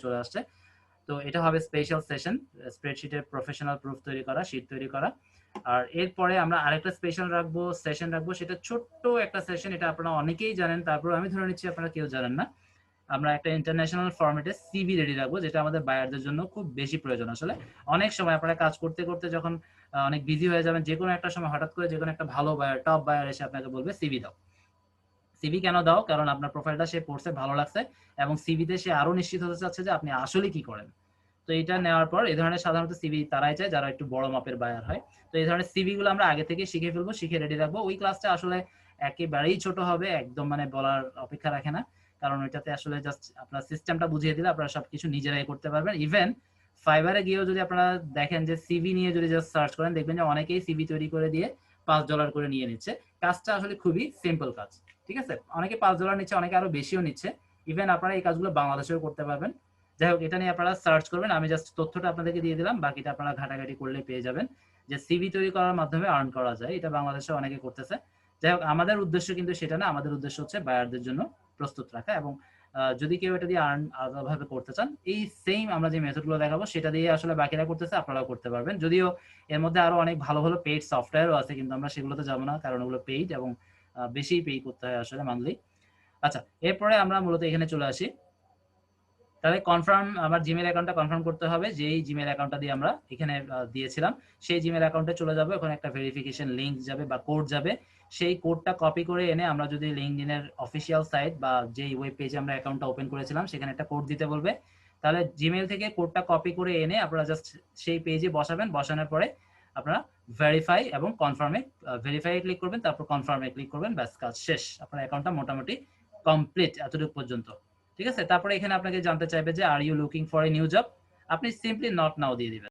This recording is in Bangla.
চলে আসছে। তো এটা হবে স্পেশাল সেশন, স্প্রেডশিটের প্রফেশনাল প্রুফ তৈরি করা, শীট তৈরি করা। আর এরপরে আমরা আরেকটা স্পেশাল রাখবো, সেশন রাখবো, সেটা ছোট্ট একটা সেশন, এটা আপনারা অনেকেই জানেন, তারপর আমি ধরে নিচ্ছি আপনারা কেউ জানেন না। আমরা একটা ইন্টারন্যাশনাল ফরম্যাটে সিভি রেডি রাখবো, যেটা আমাদের বায়ারদের জন্য খুব বেশি প্রয়োজন। আসলে অনেক সময় আপনারা কাজ করতে করতে যখন অনেক বিজি হয়ে যাবেন, যে কোনো একটা সময় হঠাৎ করে যে কোনো একটা ভালো বায়ার, টপ বায়ার এসে আপনাকে বলবে সিভি দাও। সিভি কেন দাও? কারণ আপনার প্রোফাইলটা সে পড়ছে, ভালো লাগছে, এবং সিভিতে সে আরো নিশ্চিত হতে চাচ্ছে যে আপনি আসলে কি করেন। তো এটা নেওয়ার পর এই ধরনের সাধারণত সিভি তারাই চায় যারা একটু বড় মাপের বায়ার হয়। তো এই ধরনের সিভি গুলো আমরা আগে থেকে শিখে ফেলবো, শিখে রেডি রাখবো। ওই ক্লাসটা আসলে একেবারেই ছোট হবে, একদম মানে বলার অপেক্ষা রাখে না। কারণ ওইটাতে আসলে জাস্ট আপনার সিস্টেমটা বুঝিয়ে দিলে আপনারা সবকিছু নিজেরাই করতে পারবেন। ইভেন ফাইবারে গিয়েও যদি আপনারা দেখেন যে সিভি নিয়ে যদি জাস্ট সার্চ করেন, দেখবেন যে অনেকেই সিভি তৈরি করে দিয়ে $5 করে নিয়ে নিচ্ছে। কাজটা আসলে খুবই সিম্পল কাজ। ঠিক আছে? অনেকে $5 নিচ্ছে, অনেকে আরো বেশিও নিচ্ছে। ইভেন আপনারা এই কাজগুলো বাংলাদেশেও করতে পারবেন। যাই হোক, এটা নিয়ে আপনারা সার্চ করবেন, আমি জাস্ট তথ্যটা আপনাদেরকে দিয়ে দিলাম, বাকিটা আপনারা ঘাটাঘাটি করলে পেয়ে যাবেন যে সিভি তৈরি করার মাধ্যমে আর্ন করা যায়। এটা বাংলাদেশে অনেকে করতেছে। যাই হোক, আমাদের উদ্দেশ্য কিন্তু সেটা না, আমাদের উদ্দেশ্য হচ্ছে বায়ারদের জন্য প্রস্তুত রাখা, এবং যদি কেউ এটা দিয়ে আর্ন আলাদাভাবে করতে চান, এই সেম আমরা যে মেথডগুলো দেখাবো সেটা দিয়ে আসলে বাকিরা করতেছে, আপনারাও করতে পারবেন। যদিও এর মধ্যে আরো অনেক ভালো ভালো পেইড সফটওয়্যারও আছে, কিন্তু আমরা সেগুলোতে যাবো না, কারণ ওগুলো পেইড এবং বেশি পে করতে হয় আসলে মান্থলি। আচ্ছা, এরপরে আমরা মূলত এখানে চলে আসি। তাহলে কনফার্ম, আমার জিমেল অ্যাকাউন্টটা কনফার্ম করতে হবে, যেই জিমেল অ্যাকাউন্টটা দিয়ে আমরা এখানে দিয়েছিলাম, সেই জিমেল অ্যাকাউন্টে চলে যাবে। ওখানে একটা ভেরিফিকেশন লিংক যাবে বা কোড যাবে। সেই কোডটা কপি করে এনে আমরা যদি লিঙ্কডইনের অফিসিয়াল সাইট বা যেই ওয়েব পেজে আমরা অ্যাকাউন্টটা ওপেন করেছিলাম সেখানে একটা কোড দিতে বলবে। তাহলে জিমেল থেকে কোডটা কপি করে এনে আপনারা জাস্ট সেই পেজে বসাবেন। বসানোর পরে আপনারা ভেরিফাই এবং কনফার্মে, ভেরিফাই ক্লিক করবেন, তারপর কনফার্মে ক্লিক করবেন, ব্যাস কাজ শেষ। আপনার অ্যাকাউন্টটা মোটামুটি কমপ্লিট এতটুকু পর্যন্ত। ঠিক আছে? তারপরে এখানে আপনাকে জানতে চাইবে যে are you looking for a new job, আপনি সিম্পলি নট নাও দিয়ে দিবেন।